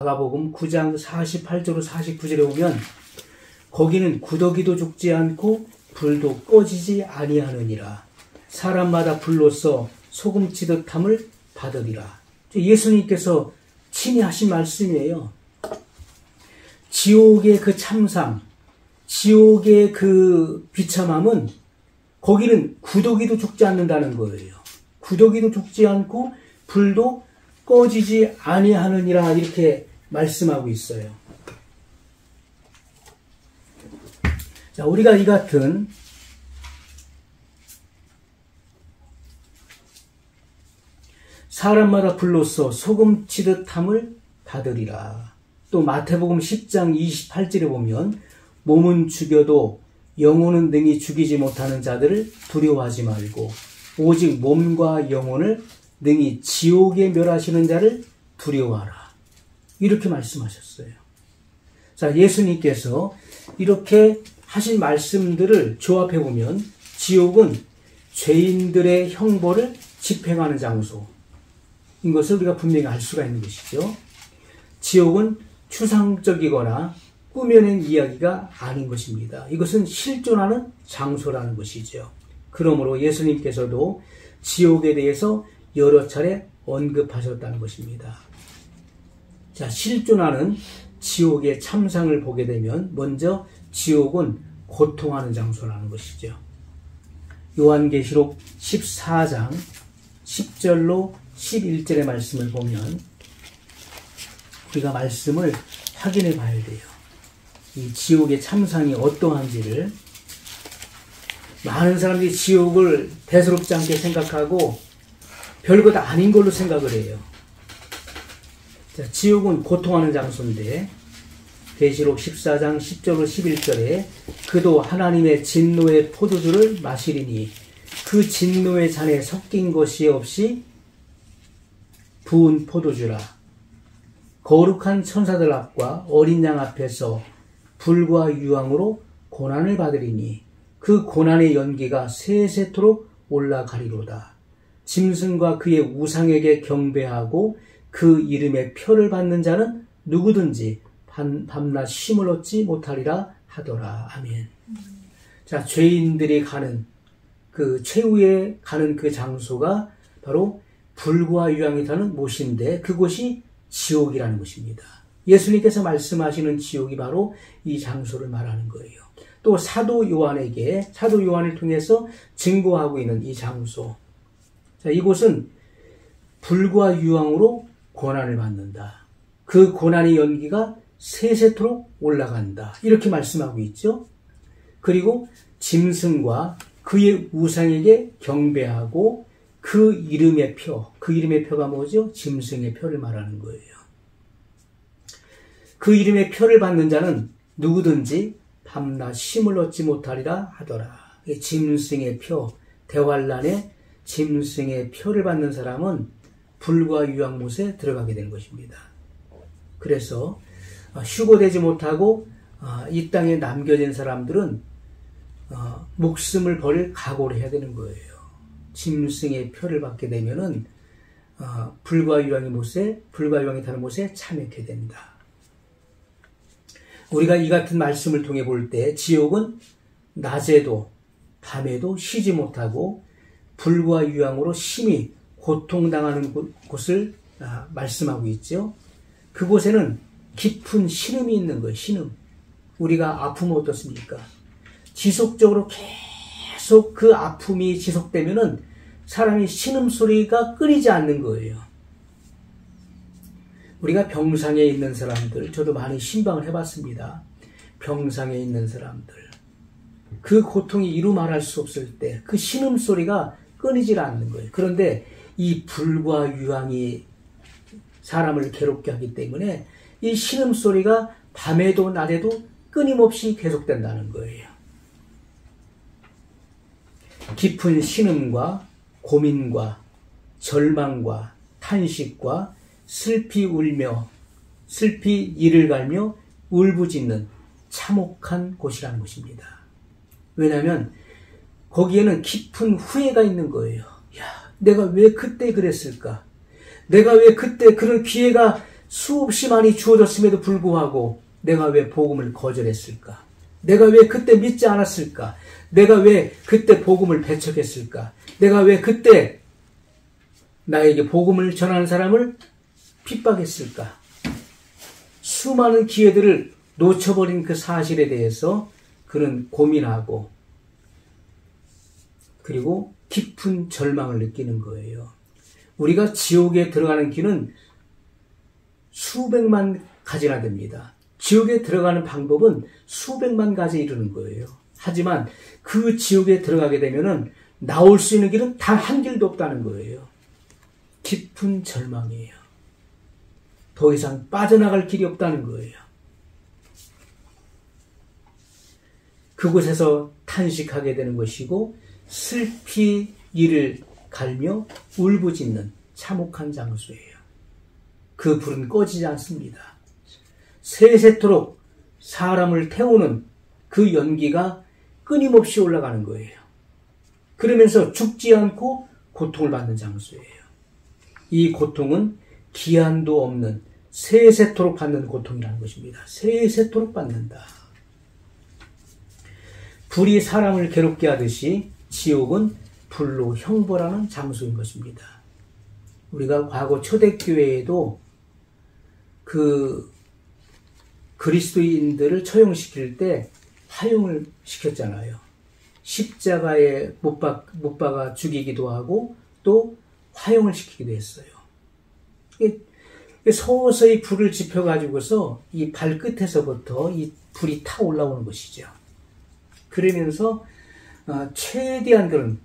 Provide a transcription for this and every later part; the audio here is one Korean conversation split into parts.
마가복음 9장 48절로 49절에 보면 거기는 구더기도 죽지 않고 불도 꺼지지 아니하느니라. 사람마다 불로써 소금치듯 함을 받으리라. 예수님께서 친히 하신 말씀이에요. 지옥의 그 참상, 지옥의 그 비참함은 거기는 구더기도 죽지 않는다는 거예요. 구더기도 죽지 않고 불도 꺼지지 아니하느니라 이렇게 말씀하고 있어요. 자, 우리가 이 같은 사람마다 불로써 소금치듯 함을 받으리라. 또 마태복음 10장 28절에 보면 몸은 죽여도 영혼은 능히 죽이지 못하는 자들을 두려워하지 말고 오직 몸과 영혼을 능히 지옥에 멸하시는 자를 두려워하라. 이렇게 말씀하셨어요. 자, 예수님께서 이렇게 하신 말씀들을 조합해 보면 지옥은 죄인들의 형벌을 집행하는 장소인 것을 우리가 분명히 알 수가 있는 것이죠. 지옥은 추상적이거나 꾸며낸 이야기가 아닌 것입니다. 이것은 실존하는 장소라는 것이죠. 그러므로 예수님께서도 지옥에 대해서 여러 차례 언급하셨다는 것입니다. 자, 실존하는 지옥의 참상을 보게 되면 먼저 지옥은 고통하는 장소라는 것이죠. 요한계시록 14장 10절로 11절의 말씀을 보면 우리가 말씀을 확인해 봐야 돼요. 이 지옥의 참상이 어떠한지를. 많은 사람들이 지옥을 대수롭지 않게 생각하고 별것 아닌 걸로 생각을 해요. 자, 지옥은 고통하는 장소인데 계시록 14장 10절로 11절에 그도 하나님의 진노의 포도주를 마시리니 그 진노의 잔에 섞인 것이 없이 부은 포도주라. 거룩한 천사들 앞과 어린 양 앞에서 불과 유황으로 고난을 받으리니 그 고난의 연기가 세세토록 올라가리로다. 짐승과 그의 우상에게 경배하고 그 이름의 표를 받는 자는 누구든지 밤낮 쉼을 얻지 못하리라 하더라. 아멘. 자, 죄인들이 가는 그 최후에 가는 그 장소가 바로 불과 유황이 타는 못인데 그곳이 지옥이라는 것입니다. 예수님께서 말씀하시는 지옥이 바로 이 장소를 말하는 거예요. 또 사도 요한을 통해서 증거하고 있는 이 장소. 자, 이곳은 불과 유황으로 고난을 받는다. 그 고난의 연기가 세세토록 올라간다. 이렇게 말씀하고 있죠. 그리고 짐승과 그의 우상에게 경배하고 그 이름의 표가 뭐죠? 짐승의 표를 말하는 거예요. 그 이름의 표를 받는 자는 누구든지 밤낮 쉼을 얻지 못하리라 하더라. 짐승의 표, 대환란에 짐승의 표를 받는 사람은 불과 유황못에 들어가게 되는 것입니다. 그래서 휴거되지 못하고 이 땅에 남겨진 사람들은 목숨을 버릴 각오를 해야 되는 거예요. 짐승의 표를 받게 되면은 불과 유황이 타는 못에 참여하게 된다. 우리가 이 같은 말씀을 통해 볼 때 지옥은 낮에도 밤에도 쉬지 못하고 불과 유황으로 심히 고통당하는 곳을 말씀하고 있죠. 그곳에는 깊은 신음이 있는 거예요. 신음. 우리가 아프면 어떻습니까? 지속적으로 계속 그 아픔이 지속되면은 사람이 신음소리가 끊이지 않는 거예요. 우리가 병상에 있는 사람들, 저도 많이 신방을 해봤습니다. 병상에 있는 사람들, 그 고통이 이루 말할 수 없을 때 그 신음소리가 끊이질 않는 거예요. 그런데 이 불과 유황이 사람을 괴롭게 하기 때문에 이 신음소리가 밤에도 낮에도 끊임없이 계속된다는 거예요. 깊은 신음과 고민과 절망과 탄식과 슬피 울며 슬피 이를 갈며 울부짖는 참혹한 곳이라는 것입니다. 왜냐하면 거기에는 깊은 후회가 있는 거예요. 야, 내가 왜 그때 그랬을까? 내가 왜 그때 그런 기회가 수없이 많이 주어졌음에도 불구하고 내가 왜 복음을 거절했을까? 내가 왜 그때 믿지 않았을까? 내가 왜 그때 복음을 배척했을까? 내가 왜 그때 나에게 복음을 전하는 사람을 핍박했을까? 수많은 기회들을 놓쳐버린 그 사실에 대해서 그는 고민하고 그리고 깊은 절망을 느끼는 거예요. 우리가 지옥에 들어가는 길은 수백만 가지나 됩니다. 지옥에 들어가는 방법은 수백만 가지 이르는 거예요. 하지만 그 지옥에 들어가게 되면은 나올 수 있는 길은 단 한 길도 없다는 거예요. 깊은 절망이에요. 더 이상 빠져나갈 길이 없다는 거예요. 그곳에서 탄식하게 되는 것이고 슬피 이를 갈며 울부짖는 참혹한 장소예요. 그 불은 꺼지지 않습니다. 세세토록 사람을 태우는 그 연기가 끊임없이 올라가는 거예요. 그러면서 죽지 않고 고통을 받는 장소예요. 이 고통은 기한도 없는 세세토록 받는 고통이라는 것입니다. 세세토록 받는다. 불이 사람을 괴롭게 하듯이 지옥은 불로 형벌하는 장소인 것입니다. 우리가 과거 초대교회에도 그 그리스도인들을 처형시킬 때 화형을 시켰잖아요. 십자가에 못 박아 죽이기도 하고 또 화형을 시키기도 했어요. 서서히 불을 지펴가지고서 이 발끝에서부터 이 불이 타 올라오는 것이죠. 그러면서 최대한 그런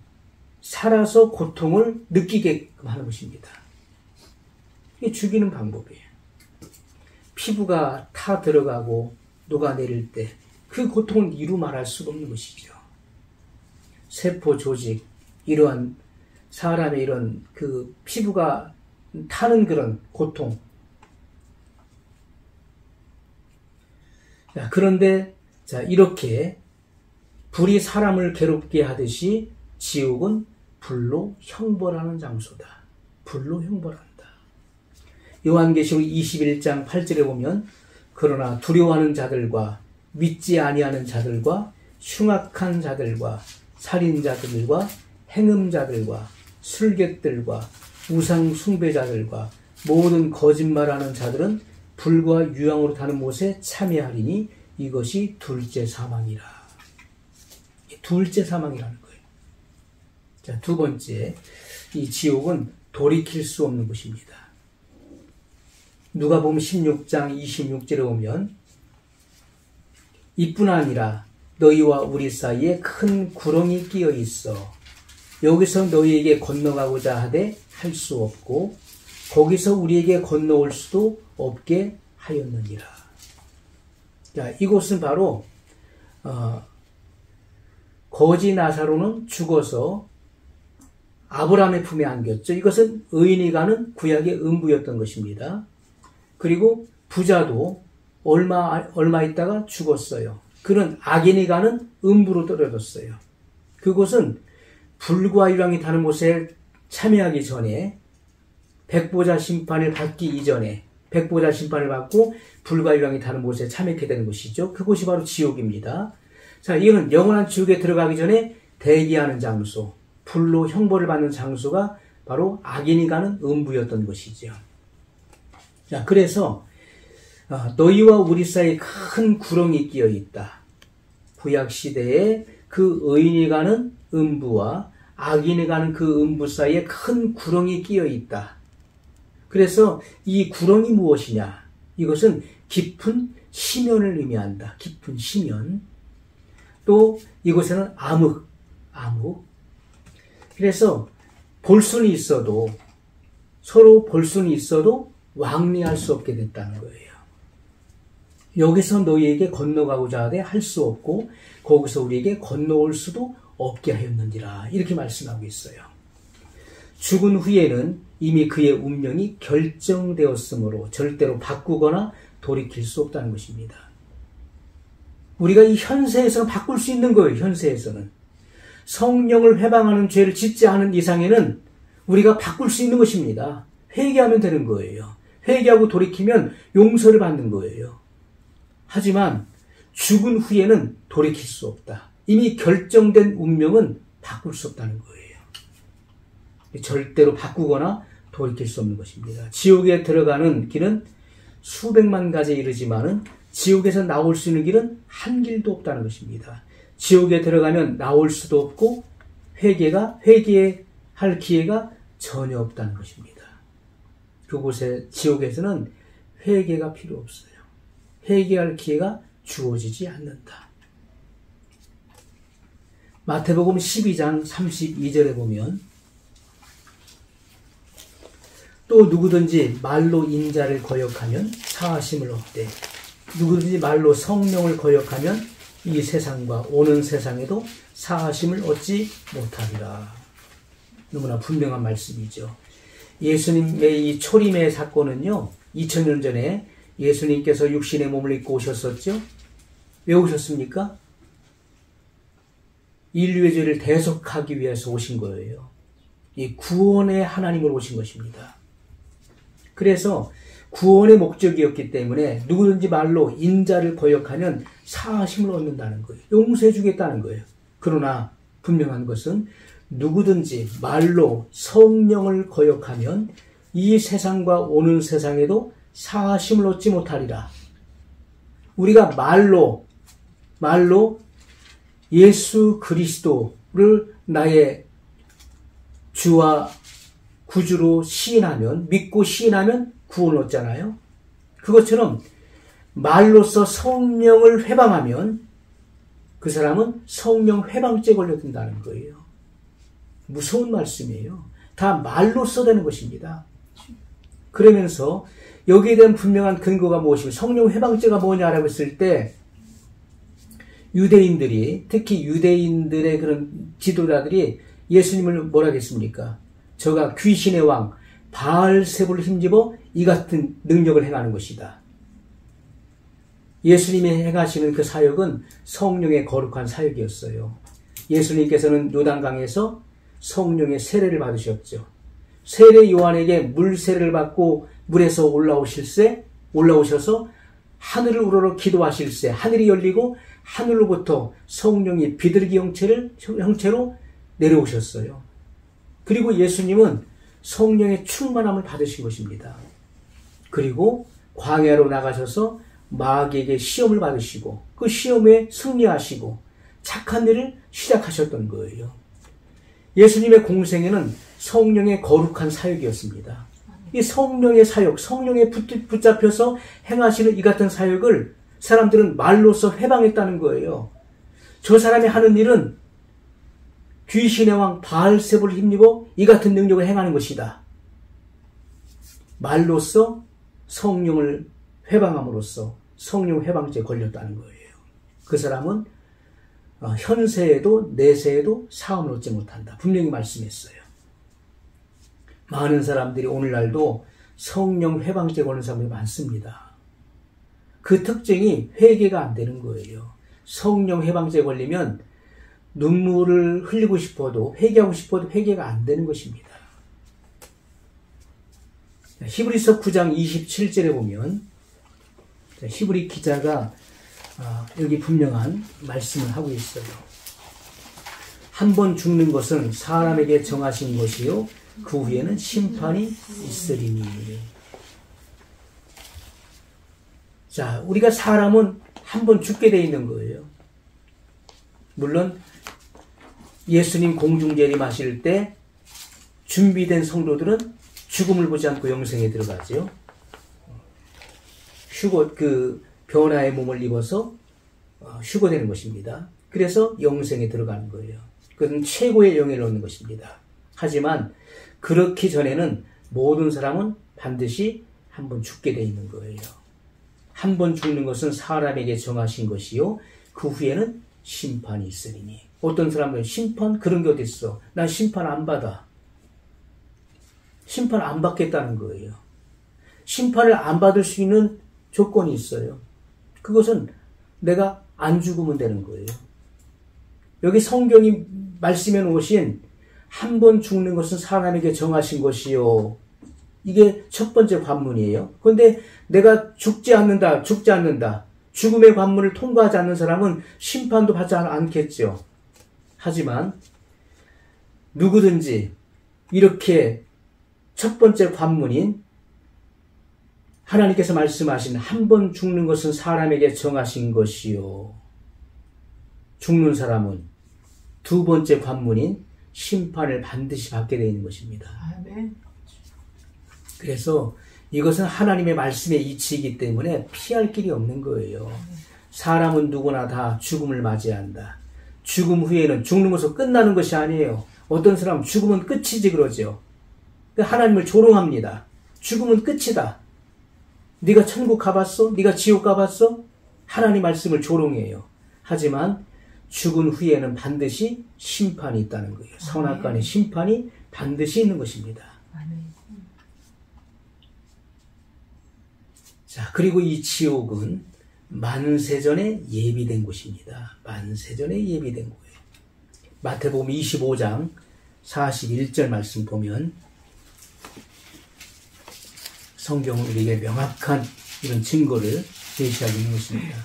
살아서 고통을 느끼게끔 하는 것입니다. 이게 죽이는 방법이에요. 피부가 타 들어가고 녹아내릴 때 그 고통을 이루 말할 수가 없는 것이죠. 세포 조직, 이러한 사람의 이런 그 피부가 타는 그런 고통. 자, 그런데 이렇게 불이 사람을 괴롭게 하듯이 지옥은 불로 형벌하는 장소다. 불로 형벌한다. 요한계시록 21장 8절에 보면 그러나 두려워하는 자들과 믿지 아니하는 자들과 흉악한 자들과 살인자들과 행음자들과 술객들과 우상 숭배자들과 모든 거짓말하는 자들은 불과 유황으로 타는 못에 참여하리니 이것이 둘째 사망이라. 둘째 사망이라는 거예요. 자, 두 번째, 이 지옥은 돌이킬 수 없는 곳입니다. 누가복음 16장 26절에 보면 이뿐 아니라 너희와 우리 사이에 큰 구렁이 끼어 있어 여기서 너희에게 건너가고자 하되 할 수 없고 거기서 우리에게 건너올 수도 없게 하였느니라. 자, 이곳은 바로 거지 나사로는 죽어서 아브라함의 품에 안겼죠. 이것은 의인이 가는 구약의 음부였던 것입니다. 그리고 부자도 얼마 있다가 죽었어요. 그는 악인이 가는 음부로 떨어졌어요. 그곳은 불과 유황이 타는 곳에 참여하기 전에 백보자 심판을 받기 이전에 백보자 심판을 받고 불과 유황이 타는 곳에 참여하게 되는 곳이죠. 그곳이 바로 지옥입니다. 자, 이거는 영원한 지옥에 들어가기 전에 대기하는 장소, 불로 형벌을 받는 장소가 바로 악인이 가는 음부였던 것이죠. 자, 그래서 너희와 우리 사이에 큰 구렁이 끼어 있다. 구약 시대에 그 의인이 가는 음부와 악인이 가는 그 음부 사이에 큰 구렁이 끼어 있다. 그래서 이 구렁이 무엇이냐? 이것은 깊은 심연을 의미한다. 깊은 심연. 또 이곳에는 암흑. 그래서 볼 수는 있어도 서로 볼 수는 있어도 왕래할 수 없게 됐다는 거예요. 여기서 너희에게 건너가고자 하되 할 수 없고 거기서 우리에게 건너올 수도 없게 하였느니라. 이렇게 말씀하고 있어요. 죽은 후에는 이미 그의 운명이 결정되었으므로 절대로 바꾸거나 돌이킬 수 없다는 것입니다. 우리가 이 현세에서는 바꿀 수 있는 거예요. 현세에서는. 성령을 회방하는 죄를 짓지 않은 이상에는 우리가 바꿀 수 있는 것입니다. 회개하면 되는 거예요. 회개하고 돌이키면 용서를 받는 거예요. 하지만 죽은 후에는 돌이킬 수 없다. 이미 결정된 운명은 바꿀 수 없다는 거예요. 절대로 바꾸거나 돌이킬 수 없는 것입니다. 지옥에 들어가는 길은 수백만 가지에 이르지만은 지옥에서 나올 수 있는 길은 한 길도 없다는 것입니다. 지옥에 들어가면 나올 수도 없고 회개할 기회가 전혀 없다는 것입니다. 그곳에 지옥에서는 회개가 필요 없어요. 회개할 기회가 주어지지 않는다. 마태복음 12장 32절에 보면 또 누구든지 말로 인자를 거역하면 사하심을 얻되 누구든지 말로 성령을 거역하면 이 세상과 오는 세상에도 사하심을 얻지 못하리라. 너무나 분명한 말씀이죠. 예수님의 이 초림의 사건은요, 2000년 전에 예수님께서 육신의 몸을 입고 오셨었죠. 왜 오셨습니까? 인류의 죄를 대속하기 위해서 오신 거예요. 이 구원의 하나님으로 오신 것입니다. 그래서 구원의 목적이었기 때문에 누구든지 말로 인자를 거역하면 사하심을 얻는다는 거예요. 용서해 주겠다는 거예요. 그러나 분명한 것은 누구든지 말로 성령을 거역하면 이 세상과 오는 세상에도 사하심을 얻지 못하리라. 우리가 말로 예수 그리스도를 나의 주와 구주로 믿고 시인하면 구원을 얻잖아요. 그것처럼 말로써 성령을 회방하면 그 사람은 성령 회방죄에 걸려든다는 거예요. 무서운 말씀이에요. 다 말로써 되는 것입니다. 그러면서 여기에 대한 분명한 근거가 무엇이고 성령 회방죄가 뭐냐라고 했을 때 유대인들이, 특히 유대인들의 그런 지도자들이 예수님을 뭐라 했습니까? 저가 귀신의 왕 바알세불을 힘입어 이 같은 능력을 행하는 것이다. 예수님이 행하시는 그 사역은 성령의 거룩한 사역이었어요. 예수님께서는 요단강에서 성령의 세례를 받으셨죠. 세례 요한에게 물 세례를 받고 물에서 올라오셔서 하늘을 우러러 기도하실새 하늘이 열리고 하늘로부터 성령이 비둘기 형체로 내려오셨어요. 그리고 예수님은 성령의 충만함을 받으신 것입니다. 그리고 광야로 나가셔서 마귀에게 시험을 받으시고 그 시험에 승리하시고 착한 일을 시작하셨던 거예요. 예수님의 공생애는 성령의 거룩한 사역이었습니다. 이 성령의 사역, 성령에 붙잡혀서 행하시는 이 같은 사역을 사람들은 말로써 회방했다는 거예요. 저 사람이 하는 일은 귀신의 왕 바알세불을 힘입어 이 같은 능력을 행하는 것이다. 말로써 성령을 회방함으로써 성령 회방죄에 걸렸다는 거예요. 그 사람은 현세에도 내세에도 사함을 얻지 못한다. 분명히 말씀했어요. 많은 사람들이 오늘날도 성령 회방죄에 걸린 사람들이 많습니다. 그 특징이 회개가 안 되는 거예요. 성령 회방죄에 걸리면 눈물을 흘리고 싶어도 회개하고 싶어도 회개가 안 되는 것입니다. 히브리서 9장 27절에 보면 히브리 기자가 여기 분명한 말씀을 하고 있어요. 한 번 죽는 것은 사람에게 정하신 것이요 그 후에는 심판이 있으리니. 자, 우리가 사람은 한 번 죽게 돼 있는 거예요. 물론 예수님 공중재림하실 때 준비된 성도들은 죽음을 보지 않고 영생에 들어가죠. 변화의 몸을 입어서 휴거되는 것입니다. 그래서 영생에 들어가는 거예요. 그건 최고의 영예를 얻는 것입니다. 하지만 그렇기 전에는 모든 사람은 반드시 한 번 죽게 돼 있는 거예요. 한 번 죽는 것은 사람에게 정하신 것이요 그 후에는 심판이 있으리니. 어떤 사람은 심판? 그런 게 어디 있어? 난 심판 안 받아. 심판 안 받겠다는 거예요. 심판을 안 받을 수 있는 조건이 있어요. 그것은 내가 안 죽으면 되는 거예요. 여기 성경이 말씀해 놓으신 한 번 죽는 것은 사람에게 정하신 것이요 이게 첫 번째 관문이에요. 그런데 내가 죽지 않는다. 죽음의 관문을 통과하지 않는 사람은 심판도 받지 않겠죠. 하지만 누구든지 이렇게 첫 번째 관문인 하나님께서 말씀하신 한 번 죽는 것은 사람에게 정하신 것이요. 죽는 사람은 두 번째 관문인 심판을 반드시 받게 되어 있는 것입니다. 아멘. 그래서 이것은 하나님의 말씀의 이치이기 때문에 피할 길이 없는 거예요. 사람은 누구나 다 죽음을 맞이한다. 죽음 후에는 죽는 것으로 끝나는 것이 아니에요. 어떤 사람은 죽음은 끝이지 그러죠. 하나님을 조롱합니다. 죽음은 끝이다. 네가 천국 가봤어? 네가 지옥 가봤어? 하나님 말씀을 조롱해요. 하지만 죽은 후에는 반드시 심판이 있다는 거예요. 선악간의 심판이 반드시 있는 것입니다. 자, 그리고 이 지옥은 만세전에 예비된 곳입니다. 만세전에 예비된 거예요. 마태복음 25장 41절 말씀 보면 성경은 우리에게 명확한 이런 증거를 제시하고 있는 것입니다.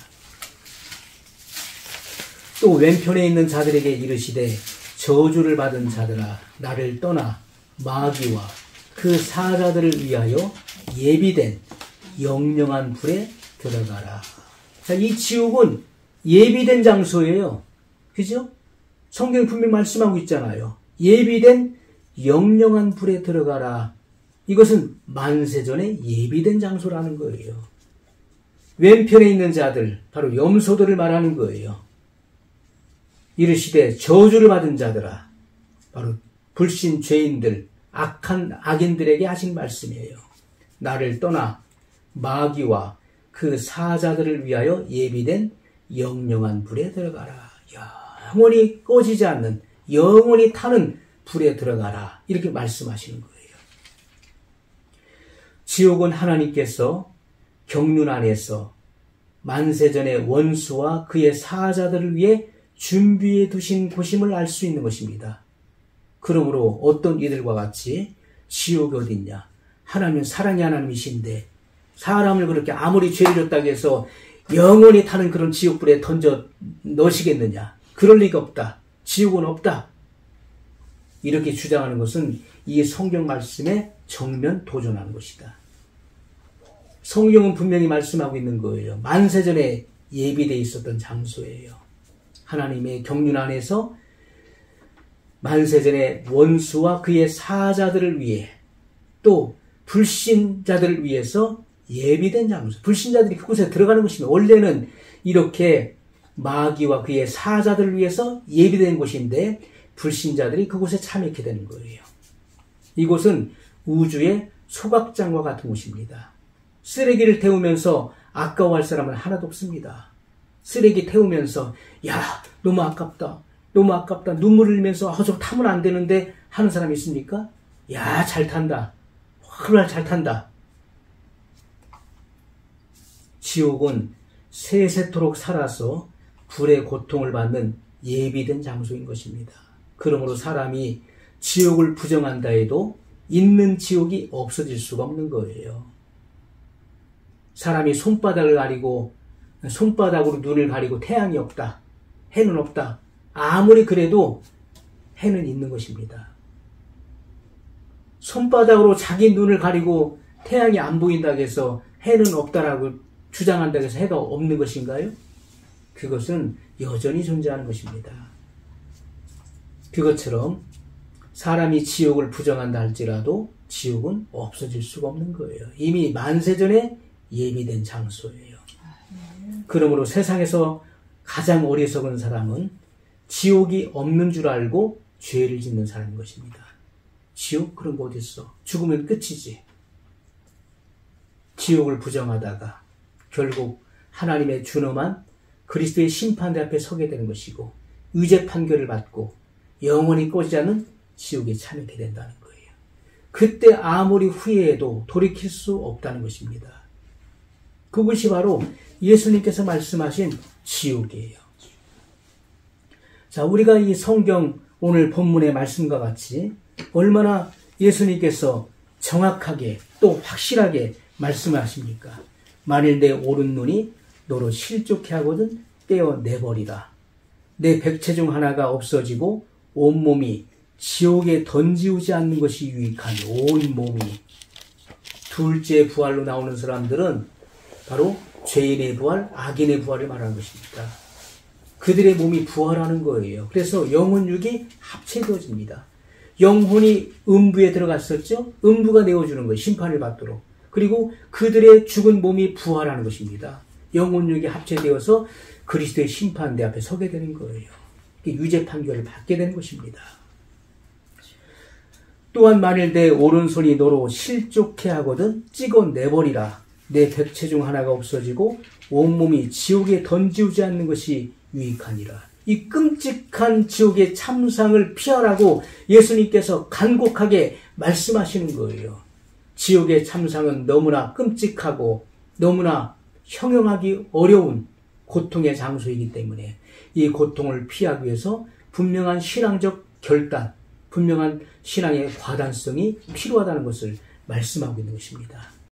또 왼편에 있는 자들에게 이르시되 저주를 받은 자들아 나를 떠나 마귀와 그 사자들을 위하여 예비된 영영한 불에 들어가라. 자, 이 지옥은 예비된 장소예요. 그죠? 성경이 분명히 말씀하고 있잖아요. 예비된 영영한 불에 들어가라. 이것은 만세전에 예비된 장소라는 거예요. 왼편에 있는 자들, 바로 염소들을 말하는 거예요. 이르시되 저주를 받은 자들아, 바로 불신 죄인들, 악한 악인들에게 하신 말씀이에요. 나를 떠나 마귀와 그 사자들을 위하여 예비된 영영한 불에 들어가라. 영원히 꺼지지 않는, 영원히 타는 불에 들어가라. 이렇게 말씀하시는 거예요. 지옥은 하나님께서 경륜 안에서 만세전의 원수와 그의 사자들을 위해 준비해 두신 곳임을 알 수 있는 것입니다. 그러므로 어떤 이들과 같이 지옥이 어딨냐? 하나님은 사랑의 하나님이신데 사람을 그렇게 아무리 죄를 졌다고 해서 영원히 타는 그런 지옥불에 던져 넣으시겠느냐? 그럴 리가 없다. 지옥은 없다. 이렇게 주장하는 것은 이 성경 말씀에 정면 도전하는 것이다. 성경은 분명히 말씀하고 있는 거예요. 만세전에 예비되어 있었던 장소예요. 하나님의 경륜 안에서 만세전에 원수와 그의 사자들을 위해 또 불신자들을 위해서 예비된 장소. 불신자들이 그곳에 들어가는 것입니다. 원래는 이렇게 마귀와 그의 사자들을 위해서 예비된 곳인데 불신자들이 그곳에 참여하게 되는 거예요. 이곳은 우주의 소각장과 같은 곳입니다. 쓰레기를 태우면서 아까워할 사람은 하나도 없습니다. 쓰레기 태우면서 야 너무 아깝다. 너무 아깝다. 눈물을 흘리면서 저거 타면 안 되는데 하는 사람이 있습니까? 야 잘 탄다. 정말 잘 탄다. 지옥은 세세토록 살아서 불의 고통을 받는 예비된 장소인 것입니다. 그러므로 사람이 지옥을 부정한다 해도 있는 지옥이 없어질 수가 없는 거예요. 사람이 손바닥을 가리고 손바닥으로 눈을 가리고 태양이 없다. 해는 없다. 아무리 그래도 해는 있는 것입니다. 손바닥으로 자기 눈을 가리고 태양이 안 보인다고 해서 해는 없다라고 주장한다고 해서 해가 없는 것인가요? 그것은 여전히 존재하는 것입니다. 그것처럼 사람이 지옥을 부정한다 할지라도 지옥은 없어질 수가 없는 거예요. 이미 만세전에 예비된 장소예요. 그러므로 세상에서 가장 어리석은 사람은 지옥이 없는 줄 알고 죄를 짓는 사람인 것입니다. 지옥? 그런 거 어디 있어? 죽으면 끝이지. 지옥을 부정하다가 결국 하나님의 준엄한 그리스도의 심판대 앞에 서게 되는 것이고 의죄 판결을 받고 영원히 꺼지지 않는 지옥에 참여하게 된다는 거예요. 그때 아무리 후회해도 돌이킬 수 없다는 것입니다. 그것이 바로 예수님께서 말씀하신 지옥이에요. 자, 우리가 이 성경 오늘 본문의 말씀과 같이 얼마나 예수님께서 정확하게 또 확실하게 말씀을 하십니까? 만일 내 오른눈이 너로 실족해 하거든 떼어내버리라. 내 백체 중 하나가 없어지고 온몸이 지옥에 던지우지 않는 것이 유익하니 온몸이. 둘째 부활로 나오는 사람들은 바로 죄인의 부활, 악인의 부활을 말하는 것입니다. 그들의 몸이 부활하는 거예요. 그래서 영혼 육이 합체되어집니다. 영혼이 음부에 들어갔었죠. 음부가 내어주는 거예요. 심판을 받도록. 그리고 그들의 죽은 몸이 부활하는 것입니다. 영혼 육이 합체되어서 그리스도의 심판대 앞에 서게 되는 거예요. 유죄 판결을 받게 되는 것입니다. 또한 만일 내 오른손이 너로 실족해 하거든 찍어내버리라. 내 백체 중 하나가 없어지고 온몸이 지옥에 던지우지 않는 것이 유익하니라. 이 끔찍한 지옥의 참상을 피하라고 예수님께서 간곡하게 말씀하시는 거예요. 지옥의 참상은 너무나 끔찍하고 너무나 형용하기 어려운 고통의 장소이기 때문에 이 고통을 피하기 위해서 분명한 신앙적 결단, 분명한 신앙의 과단성이 필요하다는 것을 말씀하고 있는 것입니다.